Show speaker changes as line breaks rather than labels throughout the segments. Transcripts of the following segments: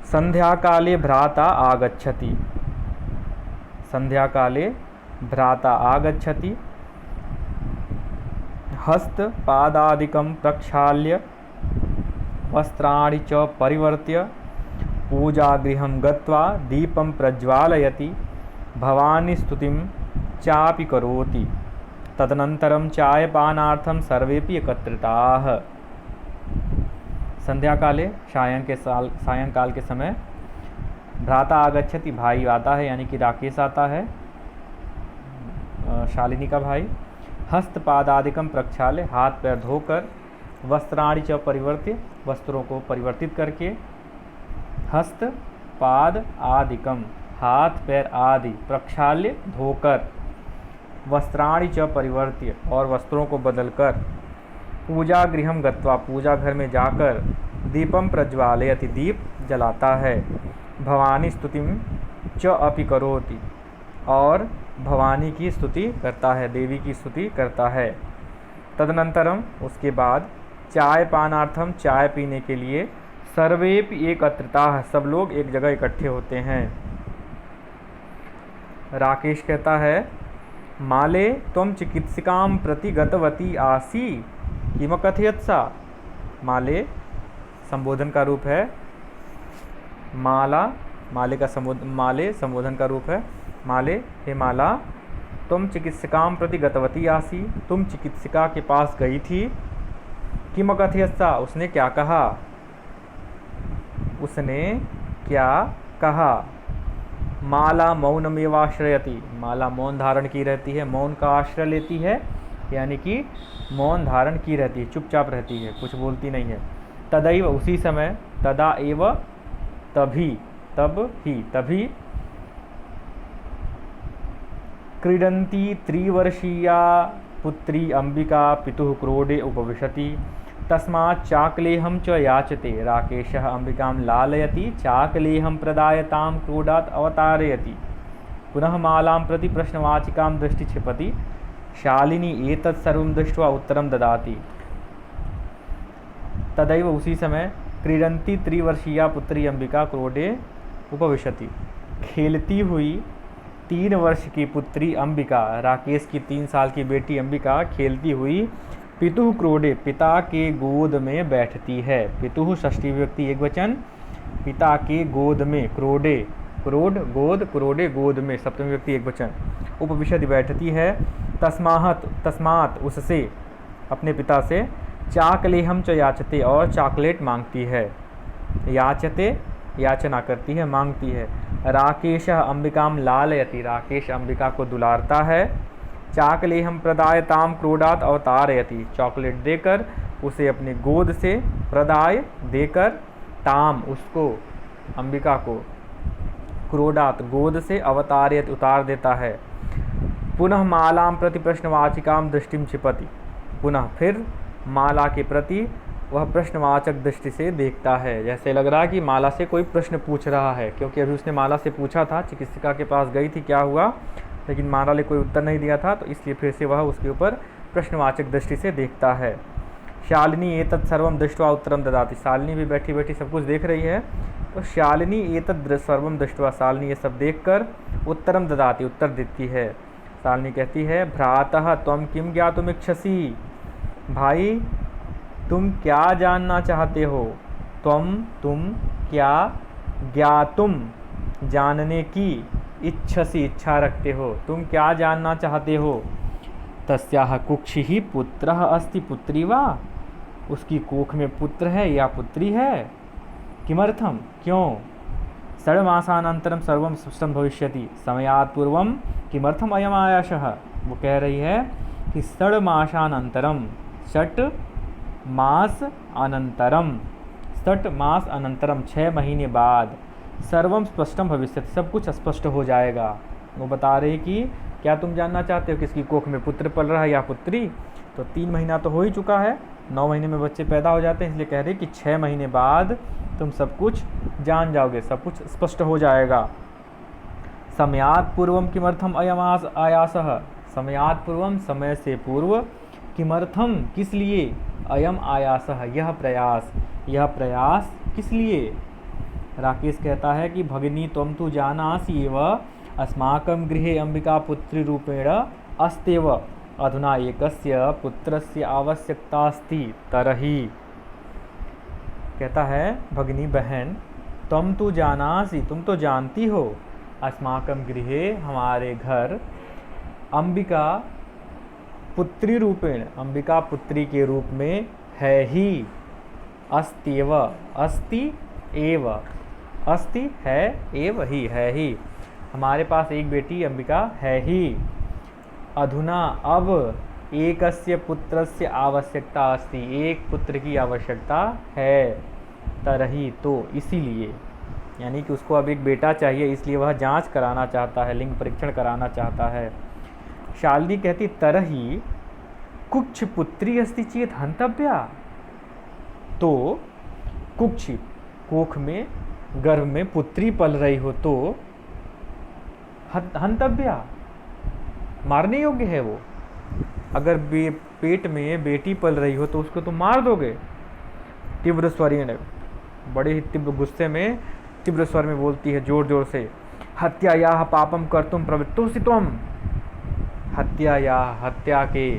संध्याकाले भ्राता आगच्छति। संध्याकाले भ्राता आगच्छति। हस्तपादादिकं प्रक्षाल्य वस्त्राणि च परिवर्त्य पूजागृहं गत्वा दीपं प्रज्वालयति। भवानी स्तुतिं चापि करोति। तदनन्तरं चायपानार्थं सर्वेपि एकत्रिताः। संध्याकाले सायंकाल के समय भ्राता आगच्छति, भाई आता है, यानी कि राकेश आता है, शालिनी का भाई। हस्तपादादिकं प्रक्षाल्य, हाथ पैर धोकर, वस्त्राणि च परिवर्त्य, वस्त्रों को परिवर्तित करके, हस्त पाद आदिकम, हाथ पैर आदि, प्रक्षाल्य धोकर, वस्त्राणि च परिवर्त्य, और वस्त्रों को बदलकर, पूजा गृहम गत्वा, पूजा घर में जाकर, दीपम प्रज्वालयति, दीप जलाता है। भवानी स्तुतिम च अपि करोति, और भवानी की स्तुति करता है, देवी की स्तुति करता है। तदनंतरम, उसके बाद, चाय पानार्थम, चाय पीने के लिए, सर्वेपि एकत्रिताः, सब लोग एक जगह इकट्ठे होते हैं। राकेश कहता है, माले त्वं चिकित्सिकां प्रति गतवती आसी किम कथयत् सा। माले संबोधन का रूप है, माला, माले संबोधन का रूप है। माले, हे माला, तुम चिकित्सिकां प्रति गतवती आसी, तुम चिकित्सिका के पास गई थी। किम कथयत् सा, उसने क्या कहा, उसने क्या कहा। माला मौनमेवाश्रयति, माला मौन धारण की रहती है, मौन का आश्रय लेती है, यानी कि मौन धारण की रहती है, चुपचाप रहती है, कुछ बोलती नहीं है। तदैव, उसी समय, तदा एव, तभी, तब ही, तभी, क्रीडन्ती त्रिवर्षीया पुत्री अंबिका पितुः क्रोडे उपविशति। तस्मात् चाकलेहं च याचते। राकेशः अंबिकां लालयति, चाकलेहं प्रदाय तां क्रोडात् अवतारयति। पुनः मालां प्रति प्रश्नवाचिकां दृष्टि क्षिपति। शालिनी एतत् सर्वं दृष्ट्वा उत्तरं ददाति। तदैव, उसी समय, क्रीडन्ती त्रिवर्षीया पुत्री अंबिका क्रोडे उपविशति, खेलती हुई 3 वर्ष की पुत्री अंबिका, राकेश की 3 साल की बेटी अंबिका खेलती हुई पितुः क्रोडे, पिता के गोद में बैठती है। पितुः षष्ठी विभक्ति एकवचन, पिता के गोद में, क्रोडे, क्रोड गोद, क्रोडे गोद में, सप्तमी विभक्ति एकवचन, उपविशति बैठती है। तस्मात् उससे, अपने पिता से, चाकलेहम च याचते, और चॉकलेट मांगती है। याचते, याचना करती है, मांगती है। राकेश अंबिकाम लालयति, राकेश अंबिका को दुलारता है। चाकलेहम प्रदाय ताम क्रोडात अवतारयति, चॉकलेट देकर उसे अपने गोद से, प्रदाय देकर, ताम उसको, अंबिका को, क्रोडात गोद से, अवतारयति उतार देता है। पुनः मालां प्रति प्रश्नवाचिकां दृष्टिम क्षिपति, पुनः फिर माला के प्रति वह प्रश्नवाचक दृष्टि से देखता है, जैसे लग रहा है कि माला से कोई प्रश्न पूछ रहा है, क्योंकि अभी उसने माला से पूछा था, चिकित्सिका के पास गई थी, क्या हुआ, लेकिन माला ने कोई उत्तर नहीं दिया था, तो इसलिए फिर से वह उसके ऊपर प्रश्नवाचक दृष्टि से देखता है। शालिनी एतत् सर्वं दृष्ट्वा उत्तरम ददाति, शालिनी भी बैठी बैठी सब कुछ देख रही है, तो शालिनी एतत् सर्वं दृष्ट्वा, शालिनी ये सब देखकर, उत्तरम ददाति, उत्तर देती है। शालिनी कहती है, भ्रातः त्वं किं ज्ञातुमिच्छसि, भाई तुम क्या जानना चाहते हो। तुम क्या, ज्ञातुम जानने की, इच्छसि इच्छा रखते हो, तुम क्या जानना चाहते हो। तस्याः कुक्षिः पुत्रः अस्ति पुत्री वा, उसकी कोख में पुत्र है या पुत्री है। किमर्थम, क्यों। 6 मासानन्तरं सर्वं स्पष्टं भविष्यति, समयात् पूर्वं किमर्थम अयम आयासः, वो कह रही है कि 6 मासानन्तरं, 6 मास अनंतरम, 6 मास अनंतरम, 6 महीने बाद, सर्वम स्पष्टम भविष्यति, सब कुछ स्पष्ट हो जाएगा। वो बता रहे कि क्या तुम जानना चाहते हो किसकी कोख में पुत्र पल रहा है या पुत्री। तो 3 महीना तो हो ही चुका है, 9 महीने में बच्चे पैदा हो जाते हैं, इसलिए कह रहे कि 6 महीने बाद तुम सब कुछ जान जाओगे, सब कुछ स्पष्ट हो जाएगा। समयात् पूर्वम किमर्थम अयम आयासः, समयात् पूर्वम, समय से पूर्व, किमर्थम किस लिए, अयम आयासः यह प्रयास, यह प्रयास किस लिए। राकेश कहता है कि भगिनी त्वं तु जानासि एव अस्माकं गृहे अंबिका पुत्री रूपेण अस्त्येव अधुना एकस्य पुत्रस्य आवश्यकता अस्ति तरहि। कहता है भगिनी बहन त्वं तु जानासि, तुम तो जानती हो, अस्माकं गृहे हमारे घर अंबिका पुत्री रूपेण, अंबिका पुत्री के रूप में है ही, अस्त्येव, अस्ति एव, अस्ति है, एव ही, है ही, हमारे पास एक बेटी अंबिका है ही। अधुना अब एकस्य पुत्रस्य आवश्यकता अस्ति, एक पुत्र की आवश्यकता है, तरहि तो इसीलिए, यानी कि उसको अब एक बेटा चाहिए, इसलिए वह जांच कराना चाहता है, लिंग परीक्षण कराना चाहता है। शालिनी कहती तरहि कुक्ष पुत्री अस्ति चेत हंतव्या, तो कुक्ष कोख में गर्भ में पुत्री पल रही हो तो हंतव्या, मारने योग्य है वो। अगर पेट में बेटी पल रही हो तो उसको तुम मार दोगे। तीव्र स्वरेण, बड़े ही तीव्र गुस्से में तीव्र स्वर में बोलती है जोर जोर से, हत्यायाः पापम कर्तुम प्रवृत्तोसि त्वम्, हत्या के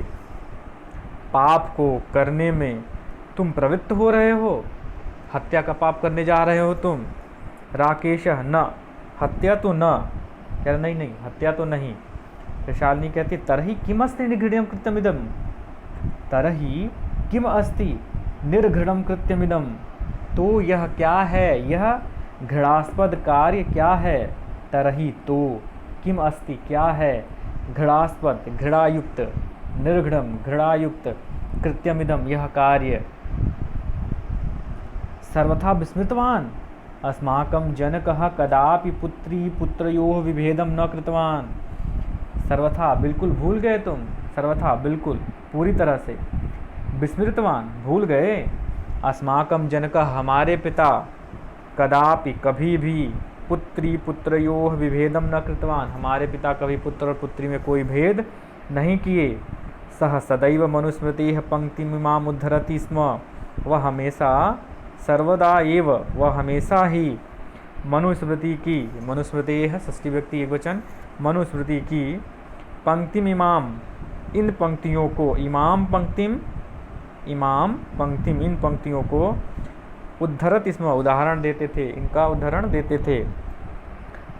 पाप को करने में तुम प्रवृत्त हो रहे हो, हत्या का पाप करने जा रहे हो तुम। राकेश न, हत्या तो न, कह नहीं नहीं हत्या तो नहीं। शालिनी कहती तरहि किमस्ति निर्घृणं कृत्यमिदं, तरहि किम अस्ति निर्घृणं कृत्यमिदं, तो यह क्या है, यह घृणास्पद कार्य क्या है। तरहि तो, किम अस्ति क्या है, घृणास्पद घृणायुक्त, निर्घृणं घृणायुक्त, कृत्यमिदं यह कार्य। सर्वथा विस्मृतवान् अस्माकं जनकः कदापि पुत्री पुत्रयोः विभेदं न कृतवान्। सर्वथा बिल्कुल भूल गए तुम, सर्वथा बिल्कुल पूरी तरह से, विस्मृतवान भूल गए, अस्माकं जनकः हमारे पिता, कदापि कभी भी, पुत्री पुत्रयोः विभेदम न कृतवान हमारे पिता कभी पुत्र और पुत्री में कोई भेद नहीं किए। सह सदैव मनुस्मृतेः पंक्तिमिमाम् उद्धरति स्म, वह हमेशा सर्वदा एव, वह हमेशा ही मनुस्मृति की, मनुस्मृतेः षष्ठी व्यक्ति एकवचन, मनुस्मृति की पंक्तिमिमाम, इन पंक्तियों को, इमाम पंक्तिम, इमाम पंक्तिम, इन पंक्तियों को उद्धरत इसमें उदाहरण देते थे, इनका उदाहरण देते थे।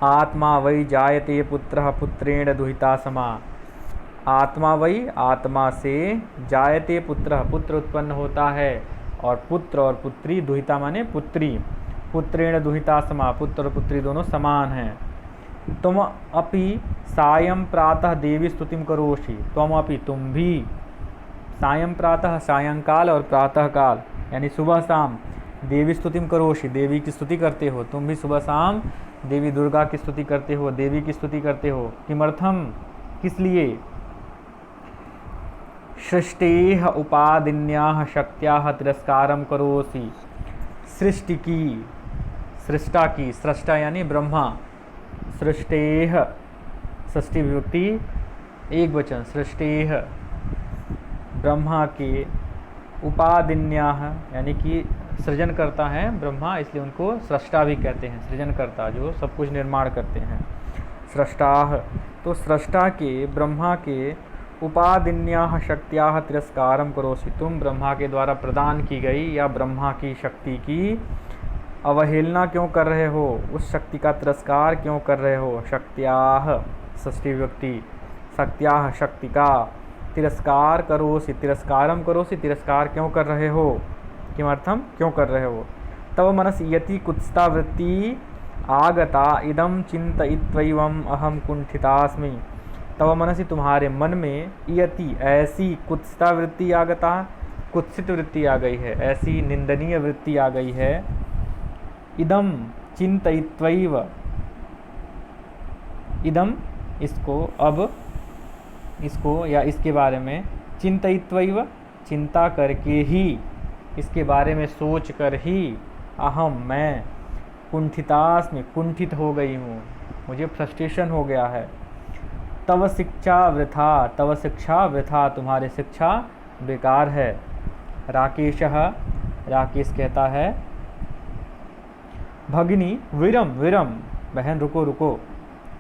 आत्मा वै जायते पुत्रः पुत्रेण दुहिता समा, आत्मा वै, आत्मा से, जायते पुत्रः, पुत्र उत्पन्न होता है, और पुत्र और पुत्री, दुहिता माने पुत्री, पुत्रेण दुहिता समा, पुत्र और पुत्री दोनों समान हैं। तुम अपि सायं प्रातः देवी स्तुतिं करोषि, तुम अपि तुम भी, सायं प्रातः सायंकाल और प्रातः काल यानी सुबह शाम, देवी स्तुतिं करोषि देवी की स्तुति करते हो, तुम भी सुबह शाम देवी दुर्गा की स्तुति करते हो, देवी की स्तुति करते हो। किमर्थम, किस लिए। सृष्टेः उपादिन्याः शक्त्याः तिरस्कारं करोसि, सृष्टि की, सृष्टा की, सृष्टा यानी ब्रह्मा, सृष्टेः षष्ठी विभक्ति एक वचन, सृष्टेः ब्रह्मा के, उपादिन्याः यानी कि सृजन करता है ब्रह्मा, इसलिए उनको सृष्टा भी कहते हैं, सृजन करता जो सब कुछ निर्माण करते हैं, सृष्टाः। तो सृष्टा के, ब्रह्मा के, उपादिन्याः शक्त्याः तिरस्कारं करोसि, तुम ब्रह्मा के द्वारा प्रदान की गई या ब्रह्मा की शक्ति की अवहेलना क्यों कर रहे हो, उस शक्ति का तिरस्कार क्यों कर रहे हो। शक्त्याः षष्ठी विभक्ति, शक्त्याः शक्ति का, तिरस्कार करोसि, तिरस्कारम करोसि, तिरस्कार क्यों कर रहे हो, किमर्थम क्यों कर रहे हो। तव मनसि यति कुत्सिता वृत्ति आगता इदं चिन्तयित्वैवम् अहम कुंठितास्मि, तव मनसि तुम्हारे मन में यति ऐसी कुत्सिता वृत्ति आगता, कुत्सित वृत्ति आ गई है, ऐसी निंदनीय वृत्ति आ गई है। इदम चिंतयित्वैव, इदम इसको, अब इसको या इसके बारे में, चिंतयित्वैव चिंता करके ही, इसके बारे में सोच कर ही, अहम मैं, कुंठितास्मि कुंठित हो गई हूँ, मुझे फ्रस्ट्रेशन हो गया है। तव शिक्षा वृथा, तव शिक्षा वृथा, तुम्हारी शिक्षा बेकार है। राकेशः, राकेश कहता है, भगिनी विरम विरम, बहन रुको रुको।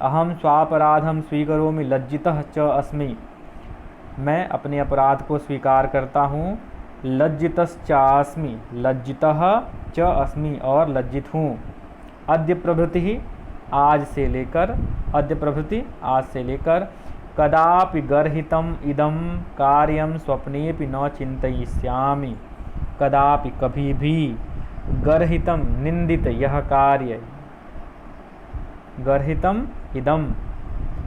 अहम स्वापराधम स्वीकरोमि लज्जितः च अस्मि, मैं अपने अपराध को स्वीकार करता हूँ। लज्जितश्चास्मि, लज्जितः च अस्मि, और लज्जित हूँ। अद्य प्रभृति, आज से लेकर, अद्य प्रभृति आज से लेकर, कदापि गर्हितम इदम कार्यम स्वप्नेपि न चिंतयिष्यामि, कदापि कभी भी, गर्हितम निंदित यह कार्य, गर्हितम इदम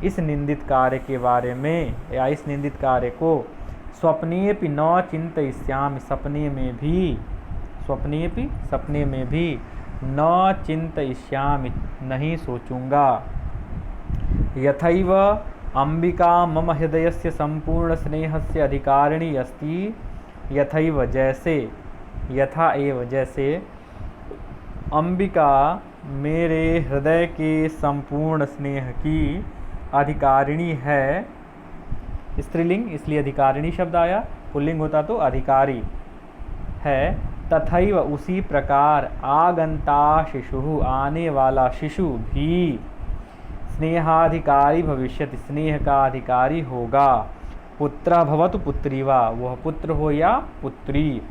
इस निंदित कार्य के बारे में, या इस निंदित कार्य को, स्वप्नेपि न चिंतयिष्यामि, सपने में भी, स्वप्नेपि सपने में भी, न चिंतयिष्यामि नहीं सोचूंगा। यथैव अंबिका मम हृदयस्य संपूर्ण स्नेहस्य अधिकारिणी अस्ति, यथैव जैसे, यथा एव जैसे, अंबिका मेरे हृदय के संपूर्ण स्नेह की अधिकारिणी है। स्त्रीलिंग इसलिए अधिकारिणी शब्द आया, पुल्लिंग होता तो अधिकारी है। तथैव उसी प्रकार आगंता शिशु, आने वाला शिशु भी, स्नेहाधिकारी भविष्यति, स्नेह का अधिकारी होगा। पुत्रः भवतु पुत्री वा, वह पुत्र हो या पुत्री।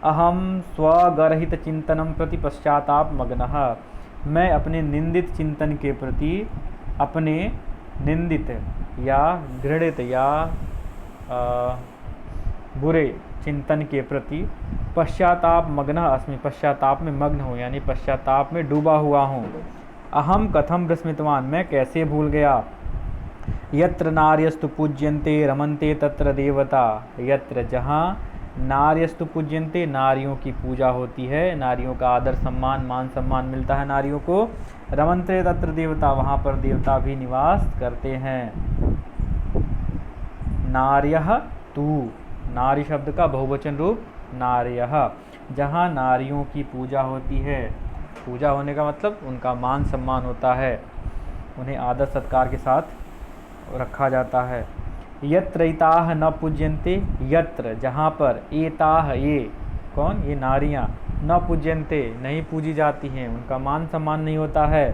अहम स्वगर्हित चिंतनम प्रति पश्चाताप मग्नः, मैं अपने निंदित चिंतन के प्रति, अपने निंदित या घृणित या बुरे चिंतन के प्रति पश्चाताप मग्न अस्मि, पश्चाताप में मग्न हूँ, यानी पश्चाताप में डूबा हुआ हूँ। अहम कथम विस्मृतवान, मैं कैसे भूल गया। यत्र नार्यस्तु पूज्यन्ते रमन्ते तत्र देवता, यत्र जहाँ नार्यस्तु पूज्यन्ते, नारियों की पूजा होती है, नारियों का आदर सम्मान मान सम्मान मिलता है नारियों को। रमन्ते तत्र देवता, वहाँ पर देवता भी निवास करते हैं। नार्यः तू, नारी शब्द का बहुवचन रूप नार्यः, जहाँ नारियों की पूजा होती है, पूजा होने का मतलब उनका मान सम्मान होता है, उन्हें आदर सत्कार के साथ रखा जाता है। यत्र एताः न पूज्यन्ते, यत्र जहाँ पर, एताः ये कौन, ये नारियाँ, न पूज्यन्ते नहीं पूजी जाती हैं, उनका मान सम्मान नहीं होता है।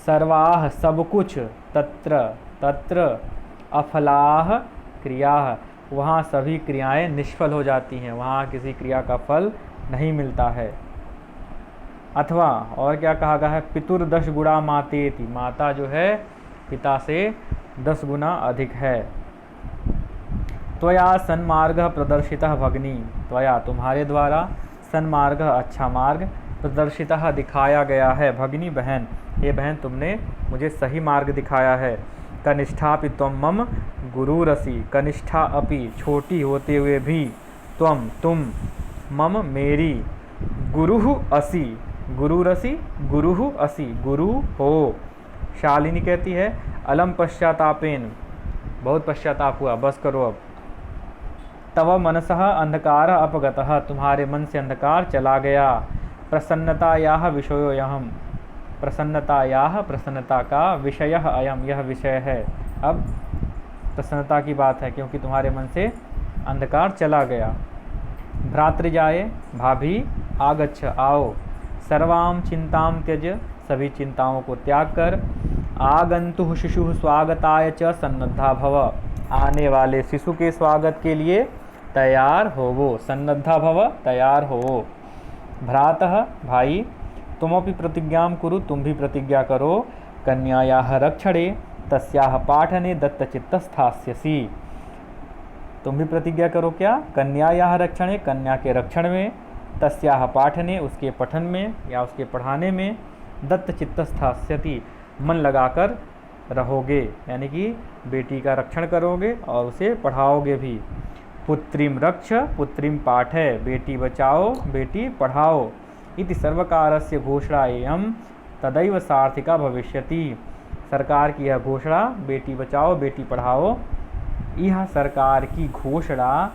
सर्वाः सब कुछ, तत्र तत्र अफलाः क्रियाः, वहाँ सभी क्रियाएं निष्फल हो जाती हैं, वहाँ किसी क्रिया का फल नहीं मिलता है। अथवा और क्या कहा गया है, पितुर्दश गुणा मातेति, माता जो है पिता से 10 गुना अधिक है। त्वया सन्मार्गः प्रदर्शितः भगिनी, त्वया तुम्हारे द्वारा, सन्मार्गः अच्छा मार्ग, प्रदर्शितः दिखाया गया है, भगिनी बहन, ये बहन तुमने मुझे सही मार्ग दिखाया है। कनिष्ठापि त्वं मम गुरुरसि, कनिष्ठा अपि छोटी होते हुए भी, त्वं तुम, मम मेरी, गुरुः असि, गुरुरसि, गुरुः असि, गुरु हो। शालिनी कहती है अलम पश्चातापेन, बहुत पश्चाताप हुआ, बस करो अब। तव मनसः अंधकार अपगतः, तुम्हारे मन से अंधकार चला गया। प्रसन्नतायाः विषयोऽयम्, प्रसन्नतायाः, प्रसन्नता का, विषयः अयम्, यह विषय है। अब प्रसन्नता की बात है क्योंकि तुम्हारे मन से अंधकार चला गया। भ्रातृजाये, भाभी, आगच्छ आओ। सर्वां चिंतां त्यज, सभी चिंताओं को त्याग कर। आगंतुः शिशुः स्वागताय च सन्नद्धा भव, आने वाले शिशु के स्वागत के लिए तैयार होवो। सन्नद्धा भव, तैयार होवो। भ्रातः, भाई, तुमपि प्रतिज्ञां कुरु, तुम भी प्रतिज्ञा करो। कन्यायाः रक्षणे तस्याः पाठने दत्तचित्तस्थास्यसि, तुम भी प्रतिज्ञा करो क्या, कन्यायाः रक्षणे, कन्या के रक्षण में, तस्याः पाठने, उसके पठन में या उसके पढ़ाने में, दत्तचित्तस्थास्यति, मन लगाकर रहोगे, यानी कि बेटी का रक्षण करोगे और उसे पढ़ाओगे भी। पुत्रीम रक्ष पुत्रीम पाठय, बेटी बचाओ बेटी पढ़ाओ। इति सर्वकारस्य घोषणा एयं तदैव सार्थिका भविष्यति, सरकार की यह घोषणा, बेटी बचाओ बेटी पढ़ाओ, यह सरकार की घोषणा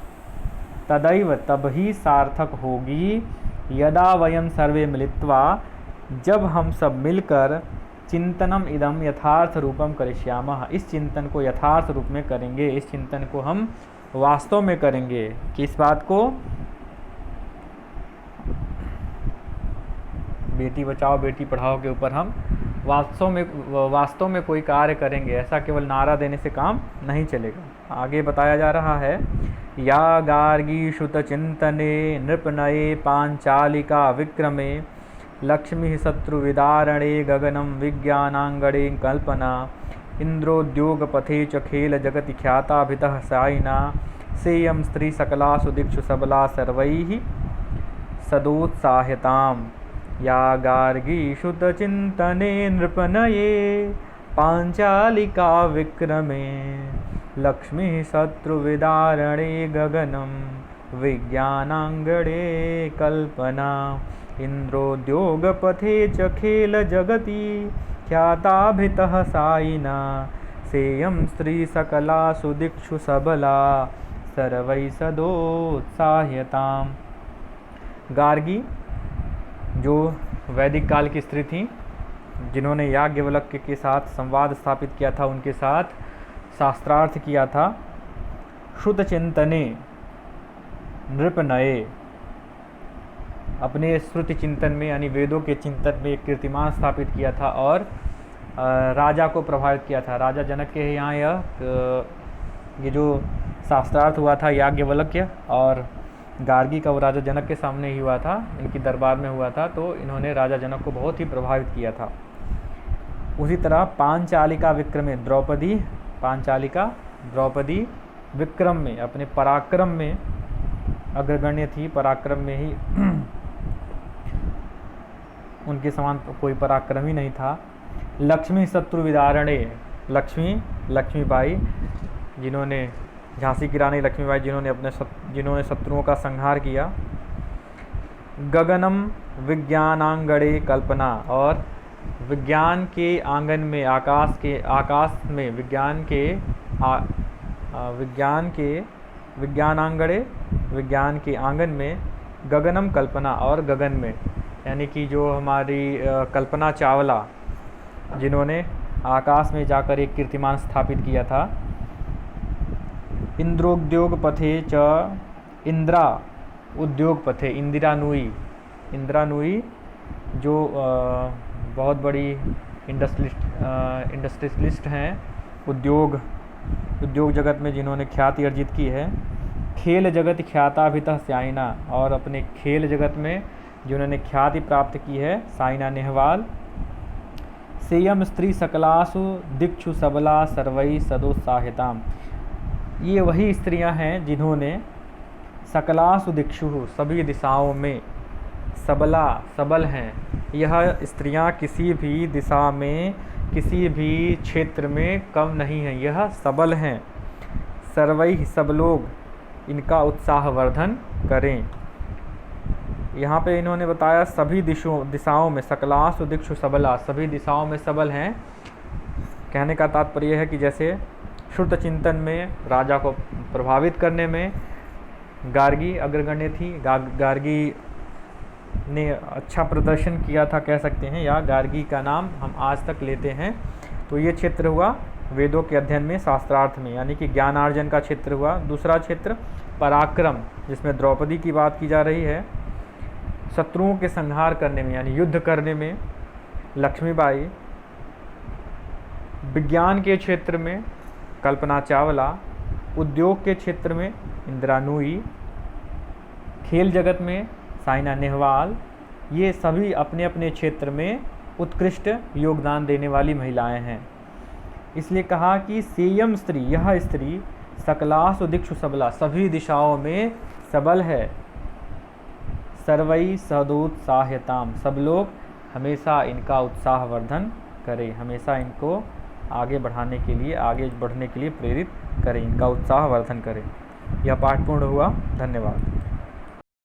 तदैव तब ही सार्थक होगी, यदा वयं सर्वे मिलित्वा, जब हम सब मिलकर, चिंतनम इदम यथार्थ रूपम करिष्यामः, इस चिंतन को यथार्थ रूप में करेंगे, इस चिंतन को हम वास्तव में करेंगे। किस बात को, बेटी बचाओ बेटी पढ़ाओ के ऊपर हम वास्तव में कोई कार्य करेंगे, ऐसा केवल नारा देने से काम नहीं चलेगा। आगे बताया जा रहा है, या गार्गी श्रुत चिंतने नृपनये पांचालिका विक्रमे लक्ष्मी शत्रुविदारणे गगनम विज्ञानांगणे कल्पना इंद्रोद्योग पथे च खेल जगति ख्याता भितः साइना सेयम स्त्री सकलासु दिक्षु सबला सर्वैः सदोत्साह्यताम्। या गार्गी शुत चिंतने नृपनये पांचालिका विक्रमे लक्ष्मी शत्रुविदारणे गगनम विज्ञानांगणे कल्पना इंद्रोद्योगपथे च खेल जगति ख्याताभितः साइना सेयं स्त्री सकलासु दिक्षु सबला सर्वै सदोत्साह्यताम्। गार्गी जो वैदिक काल की स्त्री थी, जिन्होंने याज्ञवल्क्य के साथ संवाद स्थापित किया था, उनके साथ शास्त्रार्थ किया था। श्रुत चिंतने नृपनये, अपने श्रुति चिंतन में यानी वेदों के चिंतन में एक कीर्तिमान स्थापित किया था और राजा को प्रभावित किया था। राजा जनक के यहाँ ये जो शास्त्रार्थ हुआ था याज्ञवल्क्य और गार्गी का वो राजा जनक के सामने ही हुआ था, इनकी दरबार में हुआ था, तो इन्होंने राजा जनक को बहुत ही प्रभावित किया था। उसी तरह पांचालिका विक्रम में द्रौपदी विक्रम में अपने पराक्रम में अग्रगण्य थी, पराक्रम में ही उनके समान कोई पराक्रम ही नहीं था। लक्ष्मी शत्रु विदारणे, लक्ष्मीबाई जिन्होंने झांसी की रानी लक्ष्मीबाई जिन्होंने शत्रुओं का संहार किया। गगनम विज्ञानांगणे कल्पना, और विज्ञान के आंगन में आकाश में विज्ञान के आंगन में गगनम कल्पना, और गगन में यानी कि जो हमारी कल्पना चावला जिन्होंने आकाश में जाकर एक कीर्तिमान स्थापित किया था। इंद्रोद्योग पथे च, इंदिरा उद्योग पथे, इंदिरानुई जो बहुत बड़ी इंडस्ट्रियलिस्ट हैं, उद्योग जगत में जिन्होंने ख्याति अर्जित की है। खेल जगत ख्याताभितः साइना, और अपने खेल जगत में जिन्होंने ख्याति प्राप्त की है, साइना नेहवाल। सेयम स्त्री सकलासु दिक्षु सबला सर्वै सदोत्साहिताम, ये वही स्त्रियां हैं जिन्होंने सकलासु दिक्षु, सभी दिशाओं में, सबल हैं। यह स्त्रियां किसी भी दिशा में, किसी भी क्षेत्र में कम नहीं हैं, यह सबल हैं। सर्वैः, सब लोग इनका उत्साहवर्धन करें। यहाँ पे इन्होंने बताया सभी दिशाओं में, सकलासु दिक्षु सबला, सभी दिशाओं में सबल हैं। कहने का तात्पर्य है कि जैसे श्रुत चिंतन में राजा को प्रभावित करने में गार्गी अग्रगण्य थी, गार्गी ने अच्छा प्रदर्शन किया था कह सकते हैं, या गार्गी का नाम हम आज तक लेते हैं। तो ये क्षेत्र हुआ वेदों के अध्ययन में, शास्त्रार्थ में, यानी कि ज्ञानार्जन का क्षेत्र हुआ। दूसरा क्षेत्र पराक्रम, जिसमें द्रौपदी की बात की जा रही है। शत्रुओं के संहार करने में यानी युद्ध करने में लक्ष्मीबाई। विज्ञान के क्षेत्र में कल्पना चावला, उद्योग के क्षेत्र में इंदिरानुई, खेल जगत में साइना नेहवाल। ये सभी अपने अपने क्षेत्र में उत्कृष्ट योगदान देने वाली महिलाएं हैं। इसलिए कहा कि सेयम स्त्री, यह स्त्री सकलासु दिक्षु सबला, सभी दिशाओं में सबल है। सर्वै सदोत्साह्यताम, सब लोग हमेशा इनका उत्साहवर्धन करें, हमेशा इनको आगे बढ़ने के लिए प्रेरित करें, इनका उत्साहवर्धन करें। यह पाठ पूर्ण हुआ। धन्यवाद।